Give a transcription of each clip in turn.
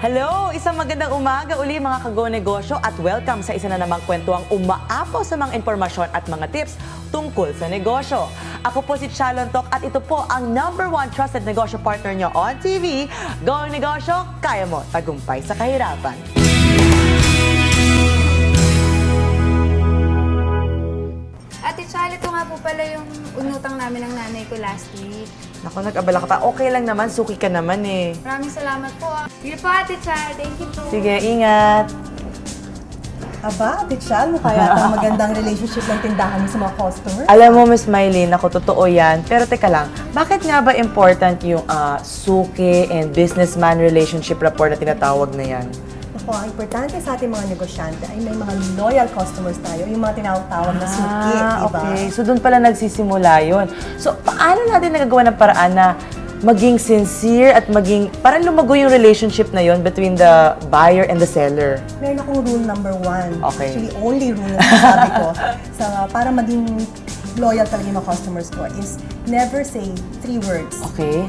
Hello! Isang magandang umaga uli mga kago-negosyo at welcome sa isa na namang kwentuang umaapaw sa mga impormasyon at mga tips tungkol sa negosyo. Ako po si Chalon Tok at ito po ang #1 trusted negosyo partner nyo on TV. Go Negosyo, kaya mo tagumpay sa kahirapan. Ate Chal, ito nga po pala yung unutang namin ng nanay ko last week. Naku, nag-abala ka pa. Okay lang naman, suki ka naman eh. Maraming salamat po. Sige po, Ate Chal. Thank you po. Sige, ingat. Aba, Ate Chal, kaya ito magandang relationship ng tindahan mo sa mga customer. Alam mo, Miss Mylene, ako totoo yan. Pero teka lang, bakit nga ba important yung suki and businessman relationship rapport na tinatawag na yan? Ako, ang importante sa ating mga negosyante ay may mga loyal customers tayo, yung mga tinatawag na suki, diba? Okay. So doon pala nagsisimula yun. So paano natin nagagawa ng paraan na maging sincere at maging, parang lumago yung relationship na yun between the buyer and the seller? Meron akong rule number 1. Okay. Actually, only rule na sabi ko. Para maging loyal talaga yung mga customers ko is never say 3 words. Okay.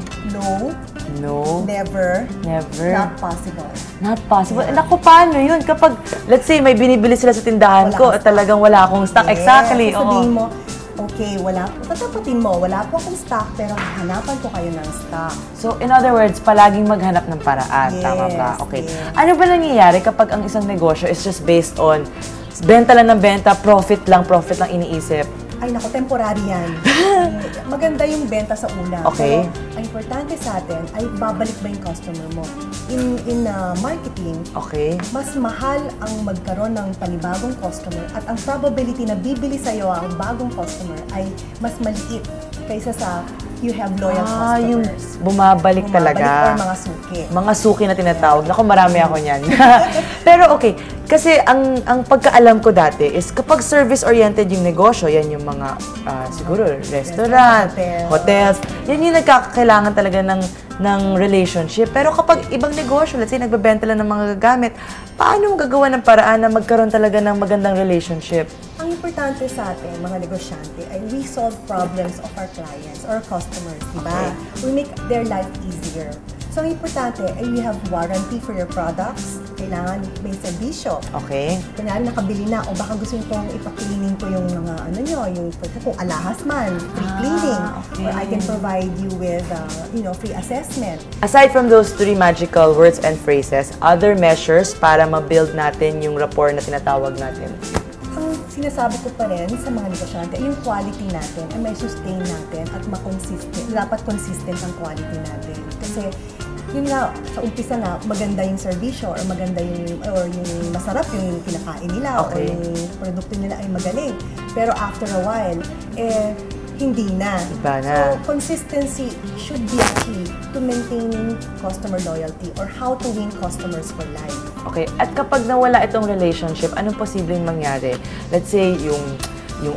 No, never, not possible. Not possible. Naku, paano yun? Kapag, let's say, may binibili sila sa tindahan ko at talagang wala akong stock. Yes. Exactly. Sabihin mo, okay, tatapatin mo, wala po akong stock, pero hanapan ko kayo ng stock. So, in other words, palaging maghanap ng paraan. Yes, Tama ba? Okay. yes. Ano ba nangyayari kapag ang isang negosyo is just based on benta lang ng benta, profit lang iniisip? Ay nako, temporary yan. Maganda yung benta sa una. Okay. Pero ang importante sa atin ay babalik ba yung customer mo. In marketing, Okay. mas mahal ang magkaroon ng panibagong customer at ang probability na bibili sa'yo ang bagong customer ay mas maliit kaysa sa you have loyal Yung customers. bumabalik talaga. Or mga suki. Mga suki na tinatawag. Naku, marami ako niyan. Pero okay, kasi ang pagkaalam ko dati is kapag service-oriented yung negosyo, yan yung mga siguro restaurant, hotels, yan yung nagkakailangan talaga ng relationship. Pero kapag ibang negosyo, let's say nagbebenta lang ng mga gagamit, paano mo gagawa ng paraan na magkaroon talaga ng magandang relationship? Ang importante sa atin, mga negosyante, ay we solve problems of our clients or customers, di ba? Okay. We make their life easier. So, ang importante ay we have warranty for your products. Kailangan may serbisyo. Okay. Kunyari, nakabili na, o baka gusto nyo pong ipakilining ko yung mga yung kung alahas man, free cleaning. Okay. Or I can provide you with, free assessment. Aside from those 3 magical words and phrases, other measures para ma-build natin yung rapport na tinatawag natin? Ang sinasabi ko pa rin sa mga negosyante, yung quality natin ay may sustain natin at dapat consistent ang quality natin. Kasi yun nga, sa umpisa nga, maganda yung servisyo or maganda yung masarap yung kinakain nila Okay. o yung produkto nila ay magaling. Pero after a while, hindi na. Iba na. So, consistency should be a key to maintaining customer loyalty or how to win customers for life. Okay, at kapag nawala itong relationship, anong posibleng mangyari? Let's say, yung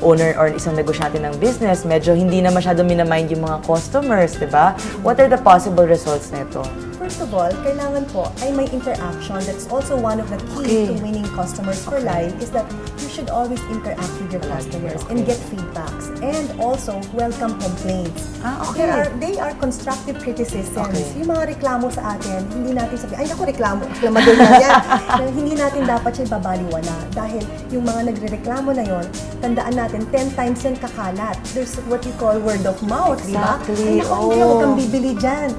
owner or isang negosyante ng business, medyo hindi na masyado minamind yung mga customers, di ba? What are the possible results nito? First of all, kailangan po ay may interaction. That's also one of the key to winning customers for life is that you should always interact with your customers and get feedbacks and also welcome complaints. Okay. They are constructive criticisms. Okay. Yung mga reklamo sa atin, hindi natin sabihin, ay naku, reklamador na yan. Hindi natin dapat siya babaliwala dahil yung mga nagre-reklamo na yon, tandaan natin, 10 times yan kakalat. There's what you call word of mouth, di ba? Exactly. Ay naku, hindi, huwag kang bibili dyan.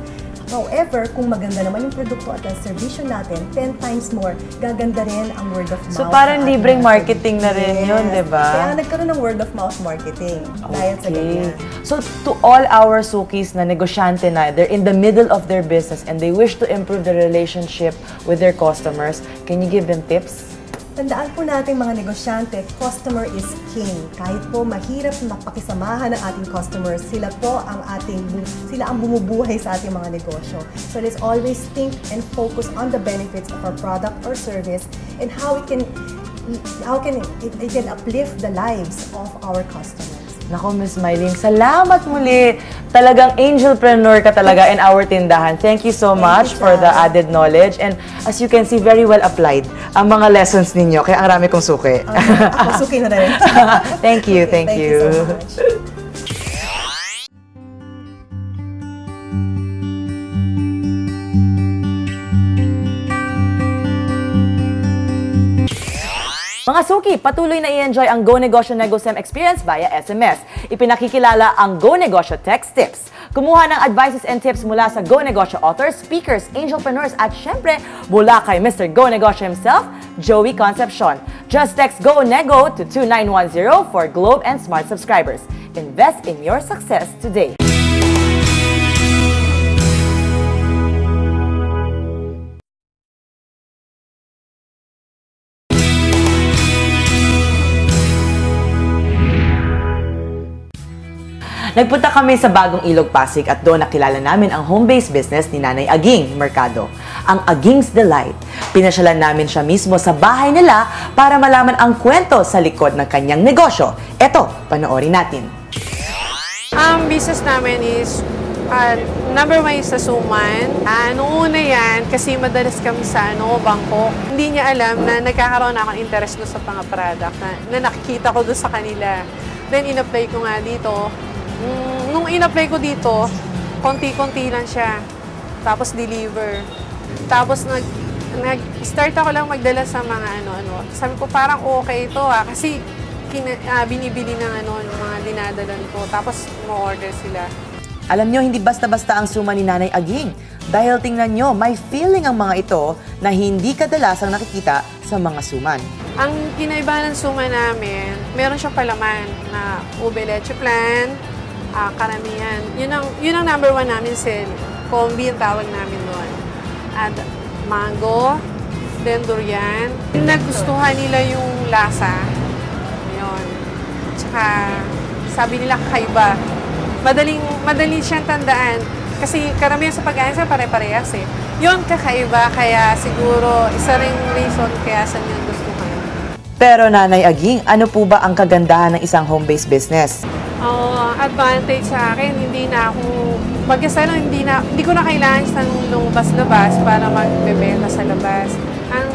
However, kung maganda naman yung produkto at ang servisyo natin, 10 times more, gaganda rin ang word of mouth. So parang libreng marketing na rin yun, di ba? Kaya nagkaroon ng word of mouth marketing dahil sa ganyan. So to all our sukis na negosyante na, they're in the middle of their business and they wish to improve their relationship with their customers, can you give them tips? Tandaan po natin mga negosyante, customer is king. Kahit po mahirap mapakisamahan ng ating customers, sila ang bumubuhay sa ating mga negosyo. So let's always think and focus on the benefits of our product or service and how it can uplift the lives of our customers. Nako, Miss Mylene, salamat muli. Talagang angelpreneur ka talaga in our tindahan. Thank you so much for the added knowledge. And as you can see, very well applied ang mga lessons ninyo. Kaya ang rami kong suki. Ako suki na rin. Thank you, thank you. Thank you so much. Mga suki, patuloy na i-enjoy ang Go Negosyo NegoSem experience via SMS. Ipinakikilala ang Go Negosyo Text Tips. Kumuha ng advices and tips mula sa Go Negosyo authors, speakers, angelpreneurs at syempre mula kay Mr. Go Negosyo himself, Joey Concepcion. Just text Go Nego to 2910 for Globe and Smart subscribers. Invest in your success today. Nagpunta kami sa Bagong Ilog, Pasig at doon nakilala namin ang home-based business ni Nanay Aging Mercado, ang Aging's Delight. Pinasyalan namin siya mismo sa bahay nila para malaman ang kwento sa likod ng kanyang negosyo. Eto, panoorin natin. Ang business namin is number 1 is sa suman. Noong una yan, kasi madalas kami sa bangko. Hindi niya alam na nagkakaroon ako ng interest doon sa mga product na nakikita ko doon sa kanila. Then, in-apply ko nga dito. Nung in-apply ko dito, konti-konti lang siya. Tapos deliver. Tapos nag-start ako lang magdala sa mga ano-ano. Sabi ko parang okay ito kasi binibili ng ng mga dinadalan ko. Tapos mo-order sila. Alam nyo, hindi basta-basta ang suma ni Nanay Aging. Dahil tingnan nyo, may feeling ang mga ito na hindi kadalasang nakikita sa mga suman. Ang kinaiba ng suma namin, meron siyang palaman na ube leche flan, karamihan. Yun ang number 1 namin sale. Combi ang tawag namin doon. At mango, then durian. Nagustuhan nila yung lasa. Yun. Tsaka sabi nila kakaiba. Madaling siyang tandaan. Kasi karamihan sa pagkain sa pare-parehas eh. Yun kakaiba, kaya siguro isa ring reason kaya sa niyang gusto ko. Pero Nanay Aging, ano po ba ang kagandahan ng isang home-based business? Advantage sa akin, hindi na ako hindi ko na kailangan sa lumabas-labas para magbebenta sa labas. Ang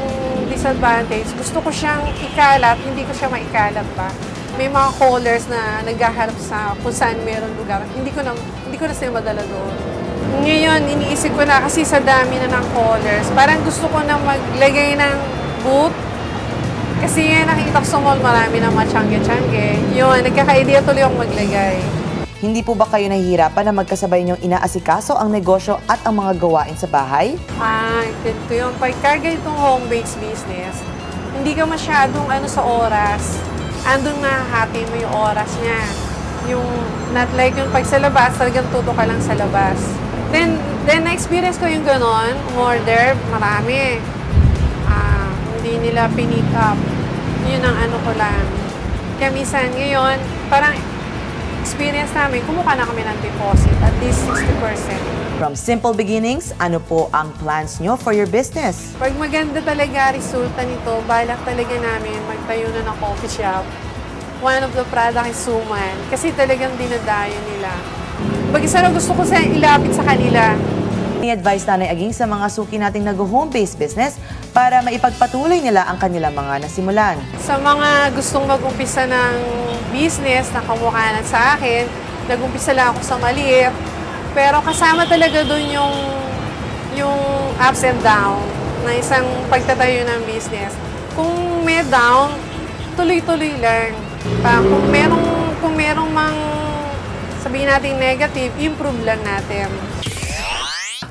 disadvantage, gusto ko siyang ikalat, hindi ko siya maikalat pa. May mga callers na naghaharap sa kung saan meron lugar. Hindi ko na sila madala doon. Ngayon, iniisip ko na kasi sa dami na ng callers, parang gusto ko na maglagay ng booth. Kasi nakikita ko sa mall, marami ng mga tiyangge-tiyangge. Yun, nagkaka-idea tuloy akong maglagay. Hindi po ba kayo nahihirapan na magkasabay niyong inaasikaso ang negosyo at ang mga gawain sa bahay? Ganito yun. Pagka itong home-based business, hindi ka masyadong sa oras. Andun mahahati mo yung oras niya. Yung, not like yung pag sa labas, talagang tuto ka lang sa labas. Then na-experience ko yung ganon, order, marami. Hindi nila pinick up. Yun ang ko lang. Kaya minsan ngayon, parang experience namin, kumuha na kami ng deposit, at least 60%. From simple beginnings, ano po ang plans nyo for your business? Pag maganda talaga resulta nito, balak talaga namin magtayo na ng coffee shop. One of the product is suman, kasi talagang dinadayo nila. Pag-isa na gusto ko ilapit sa kanila. I-advise Nanay Aging sa mga suki nating nag-home-based business para maipagpatuloy nila ang kanilang mga nasimulan. Sa mga gustong mag-umpisa ng business na kamukha na sa akin, nag-umpisa lang ako sa maliit, pero kasama talaga doon yung ups and down na isang pagtatayo ng business. Kung may down, tuloy-tuloy lang. Kung merong mang sabihin natin negative, improve lang natin.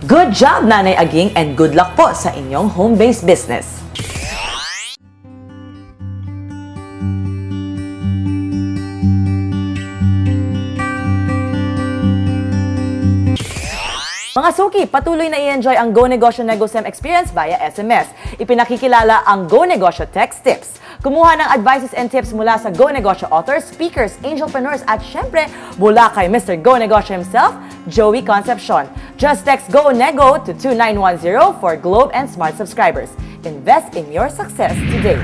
Good job, Nanay Aging, and good luck po sa inyong home-based business. Mga suki, patuloy na i-enjoy ang Go Negosyo NegoSem experience via SMS. Ipinakikilala ang Go Negosyo Text Tips. Kumuha ng advices and tips mula sa Go Negosyo authors, speakers, angelpreneurs at syempre mula kay Mr. Go Negosyo himself, Joey Concepcion. Just text Go Nego to 2910 for Globe and Smart subscribers. Invest in your success today.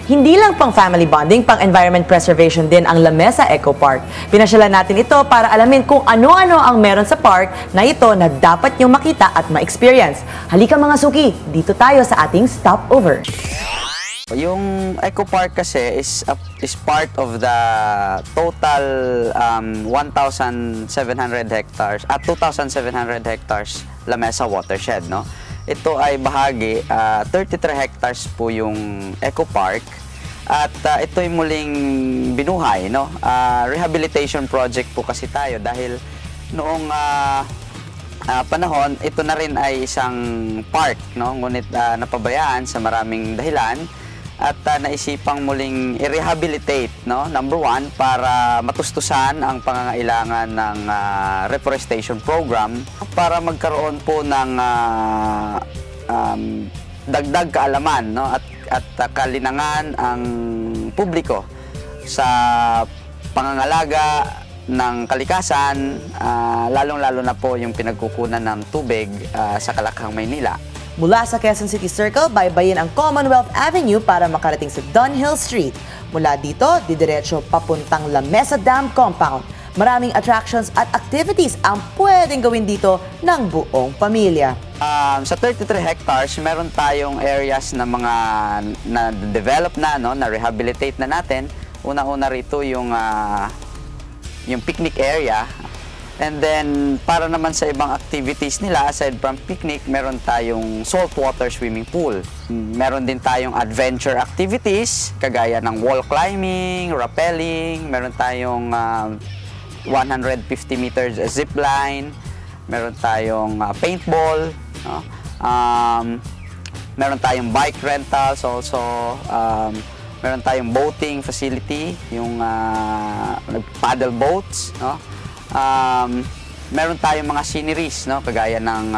Hindi lang pang family bonding, pang environment preservation din ang Lamesa Eco Park. Pinasyalan natin ito para alamin kung ano-ano ang meron sa park na ito na dapat niyong makita at ma-experience. Halika mga suki, dito tayo sa ating stopover. Yung Eco Park kasi is part of the total 1,700 hectares at 2,700 hectares Lamesa watershed, no? Ito ay bahagi, 33 hectares po yung Eco Park at ito ay muling binuhay, no? Rehabilitation project po kasi tayo dahil noong panahon, ito na rin ay isang park, no? Ngunit napabayaan sa maraming dahilan at naisipang muling i-rehabilitate, no? Number one, para matustusan ang pangangailangan ng reforestation program para magkaroon po ng dagdag kaalaman, no? At kalinangan ang publiko sa pangangalaga ng kalikasan, lalong-lalo na po yung pinagkukunan ng tubig sa Kalakhang, Maynila. Mula sa Quezon City Circle, baybayin ang Commonwealth Avenue para makarating sa Dunhill Street. Mula dito, didiretso papuntang Lamesa Dam Compound. Maraming attractions at activities ang pwedeng gawin dito ng buong pamilya. Sa 33 hectares, meron tayong areas na mga na-develop na, no, na-rehabilitate na natin. Una-una rito yung picnic area. And then, para naman sa ibang activities nila, aside from picnic, meron tayong saltwater swimming pool. Meron din tayong adventure activities, kagaya ng wall climbing, rappelling, meron tayong 150 meters zip line, meron tayong paintball, no? Meron tayong bike rentals also, meron tayong boating facility, yung paddle boats, no? Meron tayong mga sceneries, no? Kagaya ng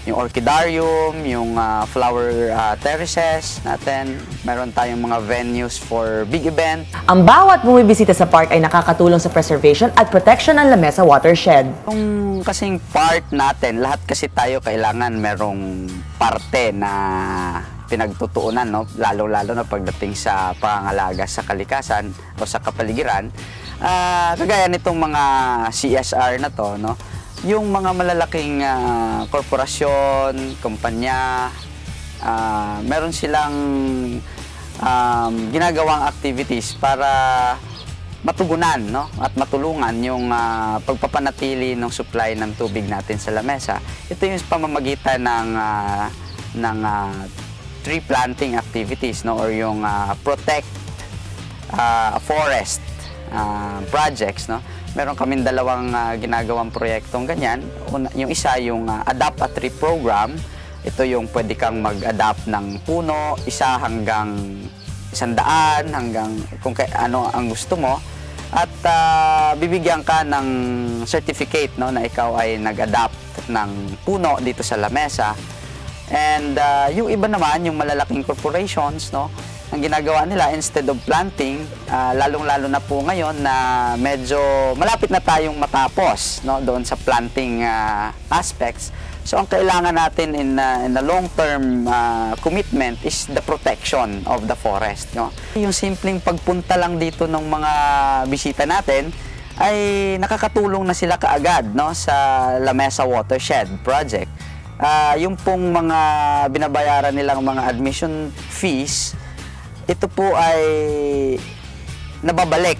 yung orchidarium, yung flower terraces natin. Meron tayong mga venues for big event. Ang bawat bumibisita sa park ay nakakatulong sa preservation at protection ng Lamesa watershed. Kung kasing part natin, lahat kasi tayo kailangan merong parte na pinagtutuunan, no? Lalo-lalo na pagdating sa pangangalaga sa kalikasan o sa kapaligiran. Kagaya nitong mga CSR na to, no? Yung mga malalaking korporasyon, kumpanya, meron silang ginagawang activities para matugunan, no? At matulungan yung pagpapanatili ng supply ng tubig natin sa Lamesa. Ito yung pamamagitan ng tree planting activities, no? Or yung protect forest projects, no? Meron kaming dalawang ginagawang proyektong ganyan. Yung isa, yung Adopt a Tree program. Ito yung pwede kang mag-adapt ng puno, isa hanggang 100, hanggang kung ano ang gusto mo. At bibigyan ka ng certificate, no, na ikaw ay nag-adapt ng puno dito sa Lamesa. And yung iba naman, yung malalaking corporations, no, ang ginagawa nila, instead of planting, lalong-lalo na po ngayon na medyo malapit na tayong matapos, no, doon sa planting aspects. So ang kailangan natin in a long-term commitment is the protection of the forest, no. Yung simpleng pagpunta lang dito ng mga bisita natin ay nakakatulong na sila kaagad, no, sa Lamesa Watershed Project. Yung pong mga binabayaran nilang mga admission fees, ito po ay nababalik,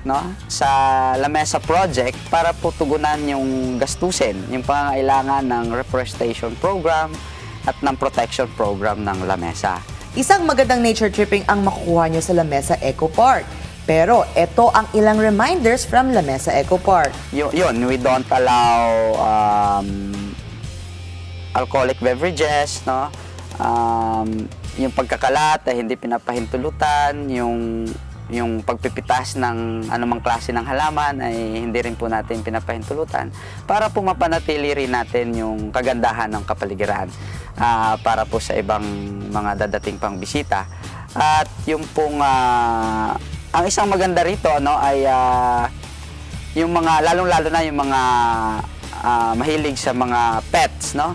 no, sa Lamesa Project para po tugunan yung gastusin, yung pangangailangan ng reforestation program at ng protection program ng Lamesa. Isang magandang nature tripping ang makukuha nyo sa Lamesa Eco Park. Pero ito ang ilang reminders from Lamesa Eco Park. Yun, we don't allow alcoholic beverages, no? Yung pagkakalat ay hindi pinapahintulutan, yung pagpipitas ng anumang klase ng halaman ay hindi rin po natin pinapahintulutan para po mapanatili rin natin yung kagandahan ng kapaligiran para po sa ibang mga dadating pang bisita. At yung pong ang isang maganda rito, no, ay yung mga lalong-lalo na yung mga mahilig sa mga pets, no.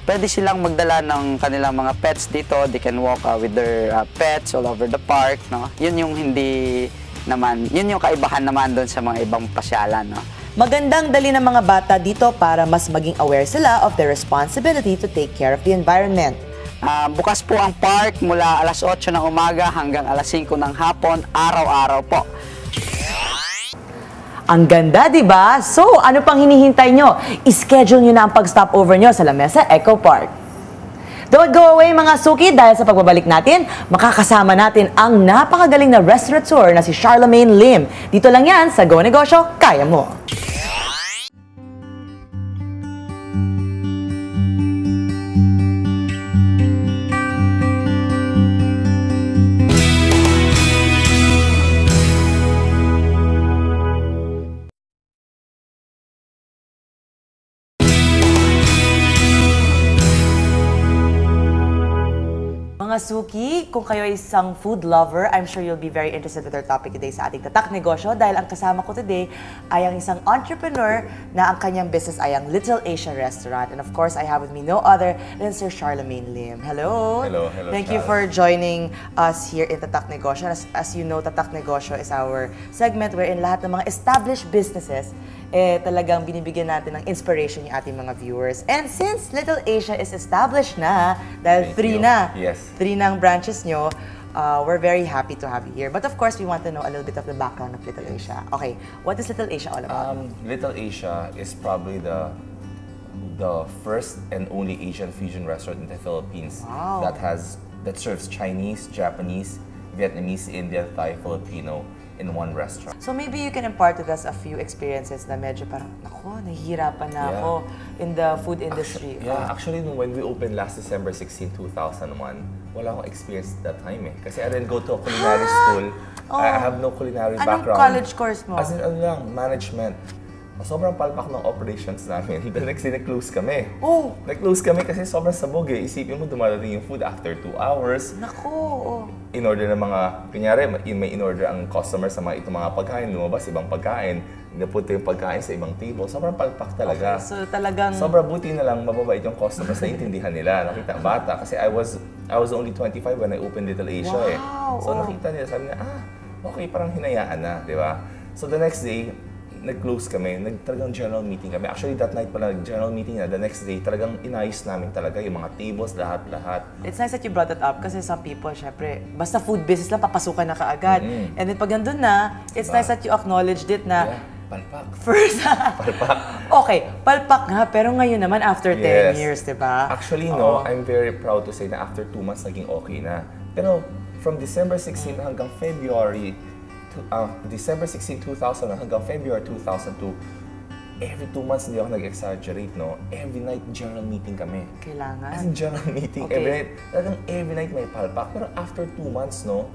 pwede silang magdala ng kanilang mga pets dito. They can walk with their pets all over the park, no? Yun yung hindi naman, yun yung kaibahan naman doon sa mga ibang pasyalan, no? Magandang dali ng mga bata dito para mas maging aware sila of their responsibility to take care of the environment. Bukas po ang park mula alas 8 ng umaga hanggang alas 5 ng hapon, araw-araw po. Ang ganda, di ba? So, ano pang hinihintay nyo? I-schedule nyo na ang pag-stopover nyo sa Lamesa Eco Park. Don't go away mga suki dahil sa pagbabalik natin, makakasama natin ang napakagaling na restaurateur na si Charlemagne Lim. Dito lang yan sa Go Negosyo, Kaya Mo! Mga suki, kung kayo ay isang food lover, I'm sure you'll be very interested with our topic today sa ating Tatak Negosyo dahil ang kasama ko today ay ang isang entrepreneur na ang kanyang business ay ang Little Asia Restaurant. And of course, I have with me no other than Sir Charlemagne Lim. Hello! Hello, Thank you for joining us here in Tatak Negosyo. As you know, Tatak Negosyo is our segment wherein lahat ng mga established businesses talagang binibigyan natin ng inspiration yung ating mga viewers. And since Little Asia is established na, dahil Thank you. Yes. 3 ng branches nyo, we're very happy to have you here. But of course, we want to know a little bit of the background of Little Asia. Okay, what is Little Asia all about? Little Asia is probably the first and only Asian fusion restaurant in the Philippines that serves Chinese, Japanese, Vietnamese, Indian, Thai, Filipino in one restaurant. So maybe you can impart with us a few experiences na medyo parang, naku, nahihirapan na ako in the food industry. Actually, when we opened last December 16, 2001, wala akong experience at that time eh. Kasi I didn't go to a culinary school. I have no culinary background. Anong college course mo? As in, management. Sobrang palpak ng operations namin. The next day, nag-close kami. Oh! Nag-close kami kasi sobrang sabog eh. Isipin mo, dumadating yung food after 2 hours. Naku! In-order ng mga, kunyari, may in-order ang customer sa mga itong mga pagkain, lumabas ibang pagkain, napunta yung pagkain sa ibang table. Sobrang palpak talaga. Okay, so talagang... Sobrang buti na lang, mababait yung customers na intindihan nila. Nakita, bata. Kasi I was only 25 when I opened Little Asia eh. So nakita nila, sabi niya, okay, parang hinayaan na, di ba? So the next day, nag-close kami, talagang general meeting kami. Actually, that night pala, general meeting na. The next day, talagang inayos namin talaga yung mga tables, lahat-lahat. It's nice that you brought it up kasi some people, syempre, basta food business lang, papasukan na kaagad. And then pag nandun na, it's nice that you acknowledged it na palpak. First, palpak. Okay, palpak nga, pero ngayon naman after 10 years, di ba? Actually, no, I'm very proud to say na after 2 months, naging okay na. Pero from December 16 hanggang December 16, 2000 hanggang February 2002, every 2 months hindi ako nag-exaggerate, no? Every night, general meeting kami. Kailangan. As in, general meeting, every night. Talagang every night may palpak. Pero after 2 months, no?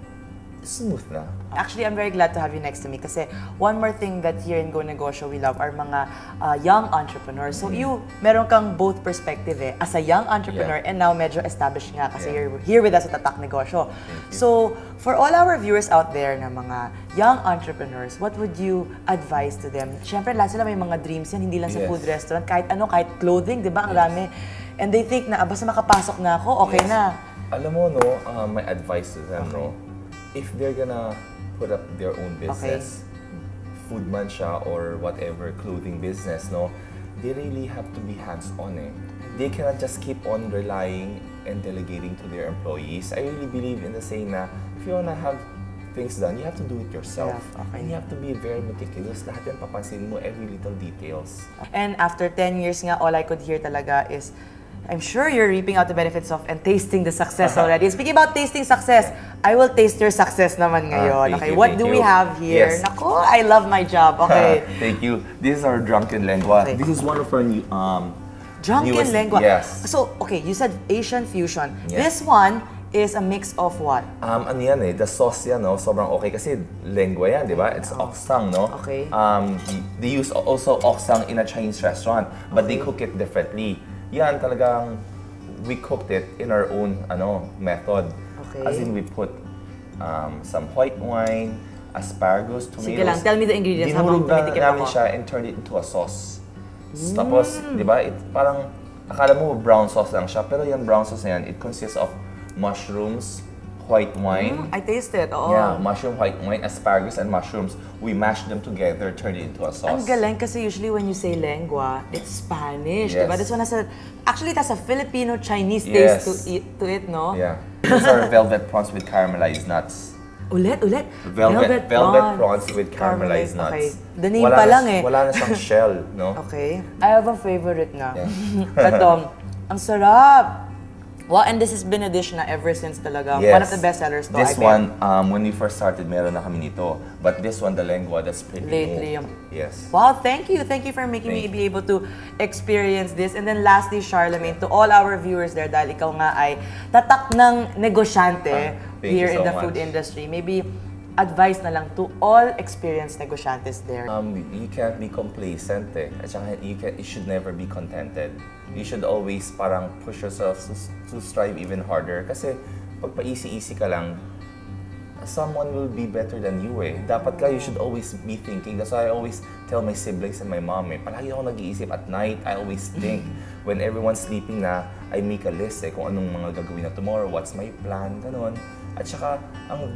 Smooth na. Actually, I'm very glad to have you next to me kasi one more thing that here in Go Negosyo we love are mga young entrepreneurs. So meron kang both perspective eh. As a young entrepreneur and now medyo established nga kasi you're here with us at Tatak Negosyo. So, for all our viewers out there na mga young entrepreneurs, what would you advise to them? Siyempre, lahat sila may mga dreams yan, hindi lang sa food restaurant, kahit ano, kahit clothing, di ba? Ang dami. And they think na, basta makapasok na ako, okay na. Alam mo, no, my advice to them, no, if they're gonna put up their own business, food man siya or whatever, clothing business, no, they really have to be hands-on eh. They cannot just keep on relying and delegating to their employees. I really believe in the saying na, if you wanna have things done, you have to do it yourself. And you have to be very meticulous. Lahat yan papansin mo, every little details. And after 10 years nga, all I could hear talaga is, I'm sure you're reaping out the benefits of and tasting the success already. Speaking about tasting success, I will taste your success naman ngayon. Okay, what do we have here? Yes. Naku, I love my job. Okay. Thank you. This is our drunken lengua. Okay. This is one of our new, Drunken lengua. Yes. So, okay, you said Asian fusion. Yes. This one is a mix of what? Ano yan eh, the sauce yan, no? Sobrang okay kasi lengua yan, di ba? It's oksang, no? Okay. They use also oksang in a Chinese restaurant, but they cook it differently. Yan talagang, we cooked it in our own method. Okay. As in, we put some white wine, asparagus, tomatoes. Sige lang, tell me the ingredients habang Dinurog na tumitikim namin ako. siya and turned it into a sauce. Tapos, di ba, parang akala mo brown sauce lang siya, pero yung brown sauce na yan, it consists of mushrooms, white wine. I taste it, oo. Yeah, mushroom, white wine, asparagus, and mushrooms. We mash them together, turn it into a sauce. Ang galing kasi usually when you say lengua, it's Spanish, Yes. diba? This one actually it has a Filipino-Chinese Yes. taste to it, no? Yeah. Those are velvet prawns with caramelized nuts. Ulit. Velvet prawns with caramelized nuts. Okay. The name pa lang eh. Wala na siyang shell, no? Okay. I have a favorite na. Yeah. Ito, ang sarap. Wow, and this has been a dish na ever since talaga. Yes. One of the best sellers to. This one, when we first started, meron na kami nito. But this one, the lengua, that's pretty Lately, new. Yes. Wow, thank you. Thank you for making me be able to experience this. And then lastly, Charlemagne, to all our viewers there, dahil ikaw nga ay tatak ng negosyante Thank here you in so the food much. industry. Maybe advice na lang to all experienced negosyantes there. You can't be complacent eh. At saka you should never be contented. You should always parang push yourself to strive even harder. Kasi pag pa-easy-easy ka lang, someone will be better than you eh. Dapat ka, you should always be thinking. That's why I always tell my siblings and my mom eh. Palagi ako nag-iisip at night, I always think. When everyone's sleeping na, I make a list eh kung anong mga gagawin na tomorrow, what's my plan, ganon. At saka,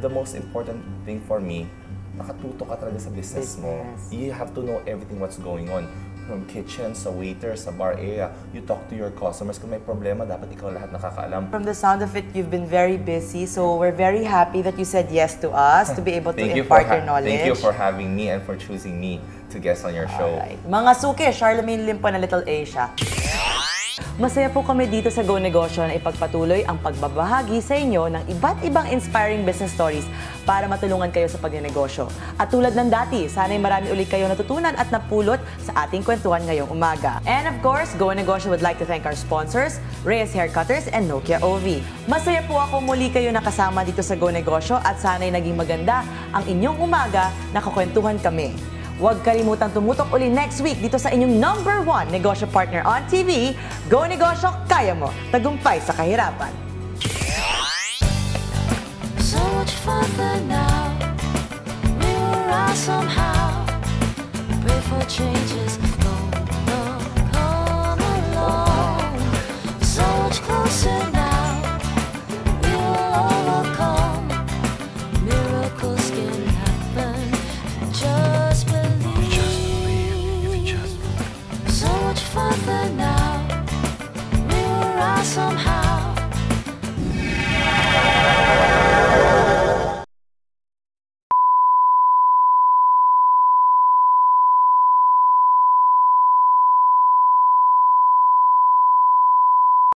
the most important thing for me, nakatuto ka talaga sa business mo. You have to know everything what's going on. From kitchen, sa waiter, sa bar area, you talk to your customers. Kung may problema, dapat ikaw lahat nakakaalam. From the sound of it, you've been very busy, so we're very happy that you said yes to us to be able to impart your knowledge. Thank you for having me and for choosing me to guest on your show. Alright. Mga suki, Charlemagne Lim po na Little Asia. Masaya po kami dito sa Go Negosyo na ipagpatuloy ang pagbabahagi sa inyo ng iba't ibang inspiring business stories para matulungan kayo sa pagnenegosyo. At tulad ng dati, sana'y marami ulit kayo natutunan at napulot sa ating kwentuhan ngayong umaga. And of course, Go Negosyo would like to thank our sponsors, Reyes Haircutters and Nokia OV. Masaya po ako muli kayo nakasama dito sa Go Negosyo at sana'y naging maganda ang inyong umaga na kakwentuhan kami. Huwag kalimutang tumutok uli next week dito sa inyong #1 negosyo partner on TV, Go Negosyo, kaya mo, tagumpay sa kahirapan. So much further now, we were right somehow, pray for changes.